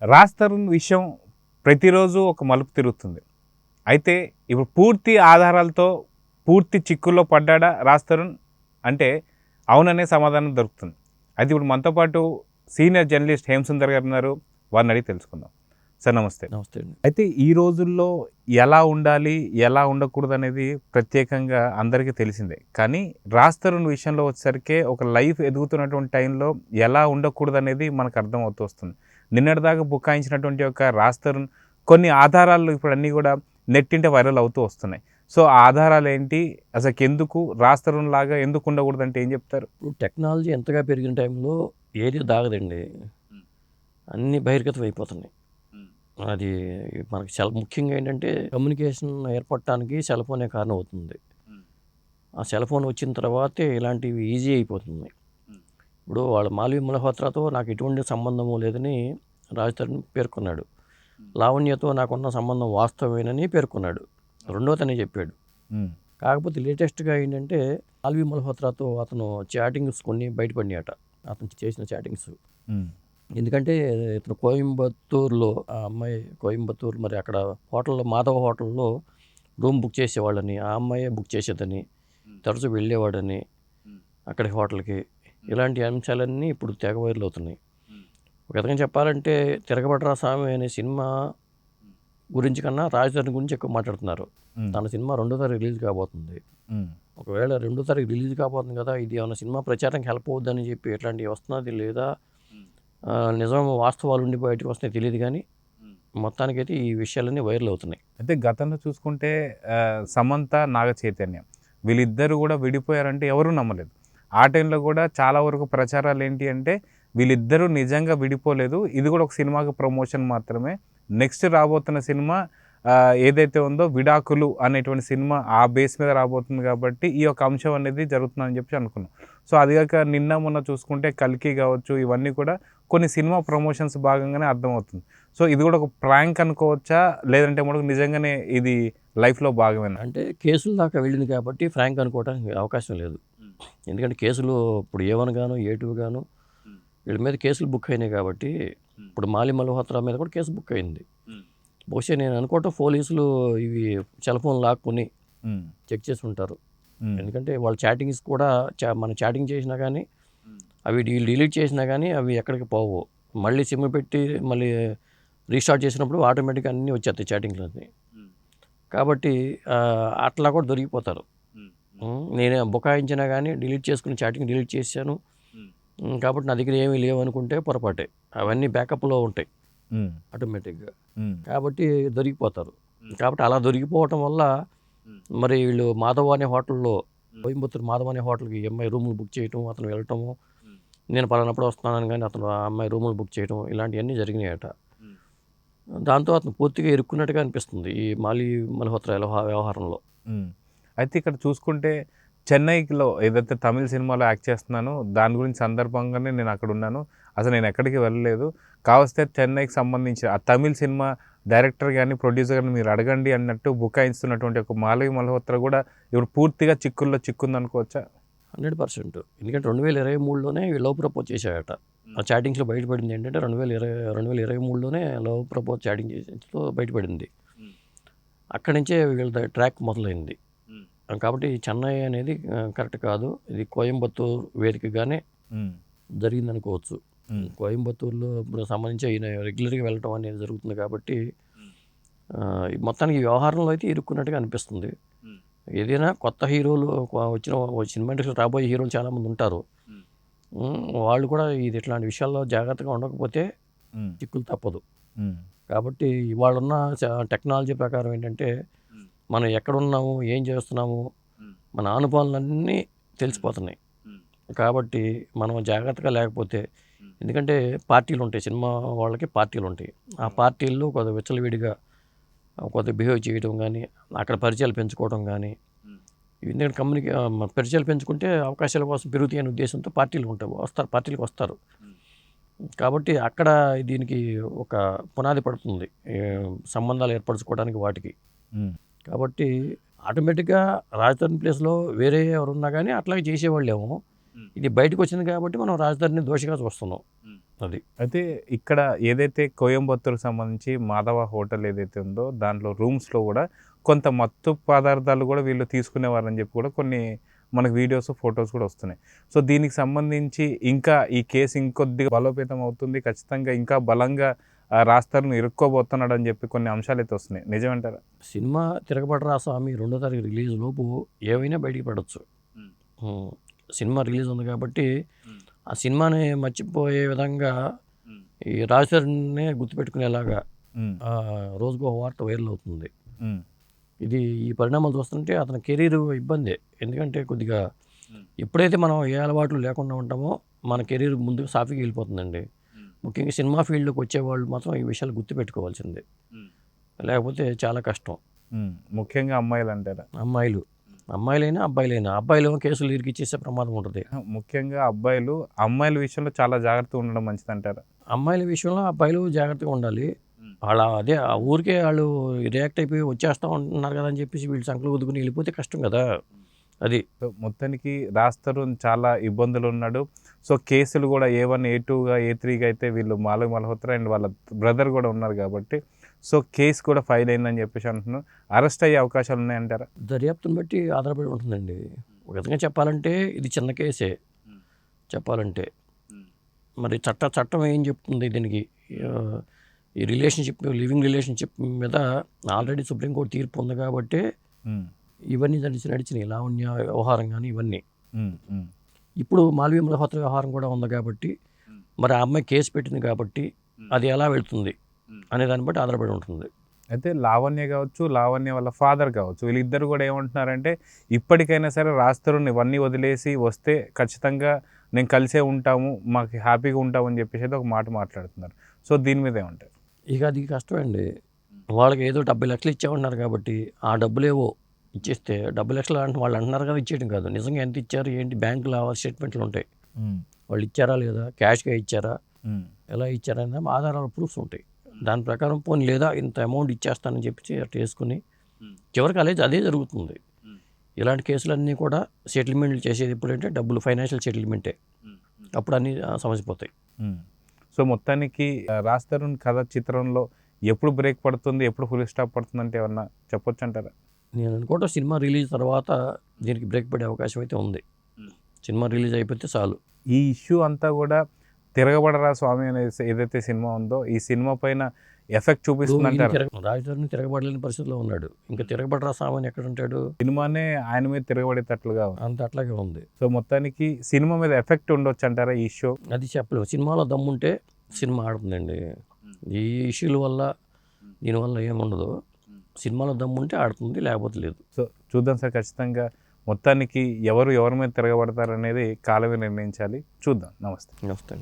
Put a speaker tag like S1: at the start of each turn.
S1: రాజ్ తరుణ్ విషయం ప్రతిరోజు ఒక మలుపు తిరుగుతుంది. అయితే ఇప్పుడు పూర్తి ఆధారాలతో పూర్తి చిక్కుల్లో పడ్డాడా రాజ్ తరుణ్ అంటే అవుననే సమాధానం దొరుకుతుంది. అయితే ఇప్పుడు మనతో పాటు సీనియర్ జర్నలిస్ట్ హేమసుందర్ గారు ఉన్నారు. వారిని అడిగి తెలుసుకుందాం. సార్ నమస్తే.
S2: నమస్తే అండి.
S1: అయితే ఈ రోజుల్లో ఎలా ఉండాలి, ఎలా ఉండకూడదు అనేది ప్రత్యేకంగా అందరికీ తెలిసిందే. కానీ రాజ్ తరుణ్ విషయంలో వచ్చేసరికి ఒక లైఫ్ ఎదుగుతున్నటువంటి టైంలో ఎలా ఉండకూడదు అనేది మనకు అర్థం అవుతూ వస్తుంది. నిన్నటిదాకా బుకాయించినటువంటి ఒక రాజ్ తరుణ్ కొన్ని ఆధారాలు ఇప్పుడు అన్నీ కూడా నెట్టింట వైరల్ అవుతూ వస్తున్నాయి. సో ఆ ఆధారాలు ఏంటి, అసలు ఎందుకు రాజ్ తరుణ్ లాగా ఎందుకు ఉండకూడదు అంటే ఏం చెప్తారు?
S2: ఇప్పుడు టెక్నాలజీ ఎంతగా పెరిగిన టైంలో ఏది దాగదండి. అన్నీ బహిర్గతం అయిపోతున్నాయి. అది మనకి ముఖ్యంగా ఏంటంటే కమ్యూనికేషన్ ఏర్పడటానికి సెల్ ఫోనే కారణం అవుతుంది. ఆ సెల్ ఫోన్ వచ్చిన తర్వాతే ఇలాంటివి ఈజీ అయిపోతుంది. ఇప్పుడు వాళ్ళ మాల్వి మల్హోత్రాతో నాకు ఎటువంటి సంబంధము లేదని రాజ్ తరుణ్ పేర్కొన్నాడు. లావణ్యతో నాకున్న సంబంధం వాస్తవమేనని పేర్కొన్నాడు. రెండోతనే చెప్పాడు. కాకపోతే లేటెస్ట్గా ఏంటంటే మాల్వి మల్హోత్రాతో అతను చాటింగ్స్ కొన్ని బయటపడినాయట. అతను చేసిన చాటింగ్స్. ఎందుకంటే ఇతను కోయంబత్తూరులో ఆ అమ్మాయి కోయంబత్తూరు మరి అక్కడ హోటల్లో మాధవ హోటల్లో రూమ్ బుక్ చేసేవాళ్ళని, ఆ అమ్మాయే బుక్ చేసేదని, తరచూ వెళ్ళేవాడని అక్కడి హోటల్కి. ఇలాంటి అంశాలన్నీ ఇప్పుడు తెగ వైరల్ అవుతున్నాయి. ఒక విధంగా చెప్పాలంటే తిరగబడరా స్వామి అనే సినిమా గురించి కన్నా రాజ్ తరుణ్ గురించి ఎక్కువ మాట్లాడుతున్నారు. తన సినిమా 2వ తారీఖు రిలీజ్ కాబోతుంది. ఒకవేళ 2వ తారీఖు రిలీజ్ కాబోతుంది కదా, ఇది ఏమైనా సినిమా ప్రచారానికి హెల్ప్ అవుద్దని చెప్పి ఎట్లాంటివి వస్తున్నది లేదా నిజం వాస్తవాలు ఉండి బయటకు వస్తాయి తెలియదు. కానీ మొత్తానికైతే ఈ విషయాలన్నీ వైరల్ అవుతున్నాయి.
S1: అయితే గతంలో చూసుకుంటే సమంత, నాగ చైతన్య వీళ్ళిద్దరు కూడా విడిపోయారంటే ఎవరూ నమ్మలేదు. ఆ టైంలో కూడా చాలా వరకు ప్రచారాలు ఏంటి అంటే వీళ్ళిద్దరూ నిజంగా విడిపోలేదు, ఇది కూడా ఒక సినిమాకి ప్రమోషన్ మాత్రమే. నెక్స్ట్ రాబోతున్న సినిమా ఏదైతే ఉందో విడాకులు అనేటువంటి సినిమా ఆ బేస్ మీద రాబోతుంది కాబట్టి ఈ యొక్క అంశం అనేది జరుగుతుందని చెప్పి అనుకున్నాం. సో అదిగాక నిన్న మొన్న చూసుకుంటే కల్కి కావచ్చు, ఇవన్నీ కూడా కొన్ని సినిమా ప్రమోషన్స్ భాగంగానే అర్థమవుతుంది. సో ఇది కూడా ఒక ప్రాంక్ అనుకోవచ్చా, లేదంటే మనకు నిజంగానే ఇది లైఫ్లో భాగమేనా?
S2: అంటే కేసుల దాకా వెళ్ళింది కాబట్టి ఫ్రాంక్ అనుకోవడానికి అవకాశం లేదు. ఎందుకంటే కేసులు ఇప్పుడు A1 గాను A2 గాను వీళ్ళ మీద కేసులు బుక్ అయినాయి కాబట్టి ఇప్పుడు మాలి మల్హోత్రా మీద కూడా కేసు బుక్ అయింది. బహుశా నేను అనుకోవటం పోలీసులు ఇవి సెల్ ఫోన్ లాక్కుని చెక్ చేసి ఉంటారు. ఎందుకంటే వాళ్ళ చాటింగ్స్ కూడా మనం చాటింగ్ చేసినా కానీ అవి డిలీట్ చేసినా కానీ అవి ఎక్కడికి పోవు. మళ్ళీ సిమ్ పెట్టి మళ్ళీ రీస్టార్ట్ చేసినప్పుడు ఆటోమేటిక్గా అన్నీ వచ్చేస్తాయి చాటింగ్లన్నీ. కాబట్టి అట్లా కూడా దొరికిపోతారు. నేను బుకాయించినా కానీ డిలీట్ చేసుకుని చాటింగ్ డిలీట్ చేశాను కాబట్టి నా దగ్గర ఏమీ లేవు అనుకుంటే పొరపాటే. అవన్నీ బ్యాకప్లో ఉంటాయి ఆటోమేటిక్గా. కాబట్టి దొరికిపోతారు. కాబట్టి అలా దొరికిపోవటం వల్ల మరి వీళ్ళు మాధవ్ అనే హోటల్లో కోయంబత్తూరు మాధవ్ అనే హోటల్కి అమ్మాయి రూములు బుక్ చేయటం, అతను వెళ్ళటము, నేను పలానప్పుడు వస్తున్నాను కానీ అతను ఆ అమ్మాయి రూములు బుక్ చేయటం ఇలాంటివన్నీ జరిగినాయట. దాంతో అతను పూర్తిగా ఇరుక్కున్నట్టుగా అనిపిస్తుంది ఈ మాలి మల్హోత్రా వ్యవహారంలో.
S1: అయితే ఇక్కడ చూసుకుంటే చెన్నైలో ఏదైతే తమిళ సినిమాలో యాక్ట్ చేస్తున్నానో దాని గురించి సందర్భంగానే నేను అక్కడ ఉన్నాను. అసలు నేను ఎక్కడికి వెళ్ళలేదు. కావస్తే చెన్నైకి సంబంధించి ఆ తమిళ సినిమా డైరెక్టర్ కానీ ప్రొడ్యూసర్ కానీ మీరు అడగండి అన్నట్టు బుకాయిస్తున్నటువంటి ఒక మాల్వి మల్హోత్రా కూడా ఇప్పుడు పూర్తిగా చిక్కుల్లో చిక్కుంది అనుకోవచ్చా?
S2: 100%. ఎందుకంటే 2023లోనే లవ్ ప్రపోజ్ చేశాడట. ఆ చాటింగ్స్లో బయటపడింది ఏంటంటే 2023లోనే లవ్ ప్రపోజ్ చాటింగ్ చేసేతో బయటపడింది. అక్కడి నుంచే వీళ్ళ ట్రాక్ మొదలైంది. కాబట్టి చెన్నై అనేది కరెక్ట్ కాదు, ఇది కోయంబత్తూరు వేదికగానే జరిగిందనుకోవచ్చు. కోయంబత్తూరులో ఇప్పుడు సంబంధించి ఈయన రెగ్యులర్గా వెళ్ళటం అనేది జరుగుతుంది కాబట్టి మొత్తానికి ఈ వ్యవహారంలో అయితే ఇరుక్కున్నట్టుగా అనిపిస్తుంది. ఏదైనా కొత్త హీరోలు వచ్చిన సినిమా ఇండస్ట్రీలో రాబోయే హీరోలు చాలామంది ఉంటారు. వాళ్ళు కూడా ఇది ఇట్లాంటి విషయాల్లో జాగ్రత్తగా ఉండకపోతే చిక్కులు తప్పదు. కాబట్టి ఇవాళ ఉన్న టెక్నాలజీ ప్రకారం ఏంటంటే మనం ఎక్కడున్నాము, ఏం చేస్తున్నాము, మన అనుభవాలన్నీ తెలిసిపోతున్నాయి. కాబట్టి మనం జాగ్రత్తగా లేకపోతే, ఎందుకంటే పార్టీలు ఉంటాయి, సినిమా వాళ్ళకి పార్టీలు ఉంటాయి. ఆ పార్టీల్లో కొద్దిగా విచ్చలవిడిగా కొద్దిగా బిహేవ్ చేయడం కానీ, అక్కడ పరిచయాలు పెంచుకోవడం కానీ, ఎందుకంటే పరిచయాలు పెంచుకుంటే అవకాశాల కోసం పెరుగుతాయి అనే ఉద్దేశంతో పార్టీలు ఉంటాయి, పార్టీలకు వస్తారు. కాబట్టి అక్కడ దీనికి ఒక పునాది పడుతుంది సంబంధాలు ఏర్పరచుకోవడానికి వాటికి. కాబట్టి ఆటోమేటిక్గా రాజ్ తరుణ్ ప్లేస్లో వేరే ఎవరున్నా కానీ అట్లాగే చేసేవాళ్ళేమో. ఇది బయటకు వచ్చింది కాబట్టి మనం రాజ్ తరుణ్ని దోషిగా చూస్తున్నాం. అది.
S1: అయితే ఇక్కడ ఏదైతే కోయంబత్తూరుకు సంబంధించి మాధవ హోటల్ ఏదైతే ఉందో దాంట్లో రూమ్స్‌లో గూడా కొంత మత్తు పదార్థాలు గూడా వీళ్ళు తీసుకునేవారని జెప్పి కూడా కొన్ని మనకు వీడియోస్, ఫోటోస్ కూడా వస్తున్నాయి. సో దీనికి సంబంధించి ఇంకా ఈ కేసు ఇంకొద్దిగా బలోపేతం అవుతుంది. ఖచ్చితంగా ఇంకా బలంగా రాజ్ తరుణ్ ఇరుక్కోబోతున్నాడని జెప్పి కొన్ని అంశాలైతే వస్తున్నాయి. నిజమంటారా?
S2: సినిమా 'తిరగబడరా స్వామి' 2వ తారీఖు రిలీజ్ లోపు ఏవైనా బయటికి పడొచ్చు. సినిమా రిలీజ్ ఉంది కాబట్టి ఆ సినిమాని మర్చిపోయే విధంగా ఈ రాజ్ తరుణ్‌నే గుర్తుపెట్టుకునేలాగా రోజుకో వార్త వైరల్ అవుతుంది.
S1: హ్మ్.
S2: ఇది ఈ పరిణామాలు చూస్తుంటే అతని కెరీర్ ఇబ్బందే. ఎందుకంటే కొద్దిగా ఎప్పుడైతే మనం ఏ అలవాట్లు లేకుండా ఉంటామో మన కెరీర్ ముందుకు సాఫీగా వెళ్ళిపోతుందండి. ముఖ్యంగా సినిమా ఫీల్డ్‌లోకి వచ్చేవాళ్ళు మాత్రం ఈ విషయాలు గుర్తుపెట్టుకోవాల్సిందే. లేకపోతే చాలా కష్టం.
S1: ముఖ్యంగా అమ్మాయిలంటారా?
S2: అమ్మాయిలైనా, అబ్బాయిలైనా. అబ్బాయిలేమో కేసులు ఇరికిచ్చేసే ప్రమాదం ఉంటుంది.
S1: ముఖ్యంగా అమ్మాయిల విషయంలో చాలా జాగ్రత్తగా ఉండడం మంచిదంటారా?
S2: అమ్మాయిల విషయంలో అబ్బాయిలు జాగ్రత్తగా ఉండాలి. అదే ఆ ఊరికే వాళ్ళు రియాక్ట్ అయిపోయి వచ్చేస్తా ఉంటున్నారు కదా అని చెప్పేసి వీళ్ళు సంకలు గుద్దుకుని వెళ్ళిపోతే కష్టం కదా. అది.
S1: సో మొత్తానికి రాజ్ తరుణ్ చాలా ఇబ్బందులు ఉన్నాడు. సో కేసులు కూడా A1, A2గా, A3గా అయితే వీళ్ళు మాలవ్ మల్హోత్రా అండ్ వాళ్ళ బ్రదర్ కూడా ఉన్నారు కాబట్టి సో కేసు కూడా ఫైల్ అయిందని చెప్పేసి అంటున్నారు. అరెస్ట్ అయ్యే అవకాశాలు ఉన్నాయంటారా?
S2: దర్యాప్తుని బట్టి ఆధారపడి ఉంటుందండి. ఒక విధంగా చెప్పాలంటే ఇది చిన్న కేసే చెప్పాలంటే. మరి చట్టం ఏం చెప్తుంది దీనికి? ఈ లివింగ్ రిలేషన్షిప్ మీద ఆల్రెడీ సుప్రీంకోర్టు తీర్పు ఉంది కాబట్టి ఇవన్నీ నడిచినాయి. లావణ్య వ్యవహారం కానీ ఇవన్నీ. ఇప్పుడు మాల్వి మల్హోత్రా వ్యవహారం కూడా ఉంది కాబట్టి మరి ఆ అమ్మాయి కేసు పెట్టింది కాబట్టి అది ఎలా వెళ్తుంది అనే దాన్ని బట్టి ఆధారపడి ఉంటుంది.
S1: అయితే లావణ్య కావచ్చు, లావణ్య వాళ్ళ ఫాదర్ కావచ్చు, వీళ్ళిద్దరు కూడా ఏమంటున్నారంటే ఇప్పటికైనా సరే రాజ్ తరుణ్ ఇవన్నీ వదిలేసి వస్తే ఖచ్చితంగా నేను కలిసే ఉంటాము, మాకు హ్యాపీగా ఉంటామని చెప్పేసి అయితే ఒక మాట మాట్లాడుతున్నారు. సో దీని మీద ఏమంటారు?
S2: ఇక అది కష్టమండి. వాళ్ళకి ఏదో 70 లక్షలు ఇచ్చామన్నారు కాబట్టి ఆ డబ్బులేవో ఇచ్చేస్తే 70 లక్షలు అంటే వాళ్ళు అంటున్నారు కదా ఇచ్చేయడం కాదు. నిజంగా ఎంత ఇచ్చారు ఏంటి బ్యాంకులో స్టేట్మెంట్లు ఉంటాయి. వాళ్ళు ఇచ్చారా లేదా, క్యాష్గా ఇచ్చారా, ఎలా ఇచ్చారా అనే ఆధారాలు ప్రూఫ్స్ ఉంటాయి. దాని ప్రకారం పోనీ లేదా ఇంత అమౌంట్ ఇచ్చేస్తానని చెప్పి అట్లా వేసుకుని చివరికి అదే జరుగుతుంది. ఇలాంటి కేసులన్నీ కూడా సెటిల్మెంట్లు చేసేది ఎప్పుడంటే డబ్బులు ఫైనాన్షియల్ సెటిల్మెంటే. అప్పుడు అన్నీ సమసిపోతాయి.
S1: సో మొత్తానికి రాజ్ తరుణ్ కథ చిత్రంలో ఎప్పుడు బ్రేక్ పడుతుంది, ఎప్పుడు ఫుల్ స్టాప్ పడుతుంది అంటే ఏమన్నా చెప్పొచ్చు అంటారా?
S2: నేను అనుకోవటం సినిమా రిలీజ్ తర్వాత దీనికి బ్రేక్ పడే అవకాశం అయితే ఉంది. సినిమా రిలీజ్ అయిపోతే చాలు.
S1: ఈ ఇష్యూ అంతా కూడా తిరగబడరా స్వామి అనే ఏదైతే సినిమా ఉందో ఈ సినిమా పైన ఎఫెక్ట్ చూపిస్తుంది అంటారు.
S2: రాజ్ తరుణ్ తిరగబడలేని పరిస్థితిలో ఉన్నాడు. ఇంకా తిరగబడరా స్వామి ఎక్కడ ఉంటాడు?
S1: సినిమానే ఆయన మీద తిరగబడేటట్లుగా
S2: అంత అట్లాగే ఉంది.
S1: సో మొత్తానికి సినిమా మీద ఎఫెక్ట్ ఉండొచ్చు అంటారా ఈ ఇష్యూ?
S2: అది చెప్పలేము. సినిమాలో దమ్ముంటే సినిమా ఆడుతుందండి. ఈ ఇష్యూల వల్ల దీనివల్ల ఏముండదు. సినిమాలో దమ్ముంటే ఆడుతుంది, లేకపోతే లేదు.
S1: సో చూద్దాం సార్. ఖచ్చితంగా మొత్తానికి ఎవరి మీద తిరగబడతారు అనేది కాలమే నిర్ణయించాలి. చూద్దాం. నమస్తే.
S2: నమస్తే.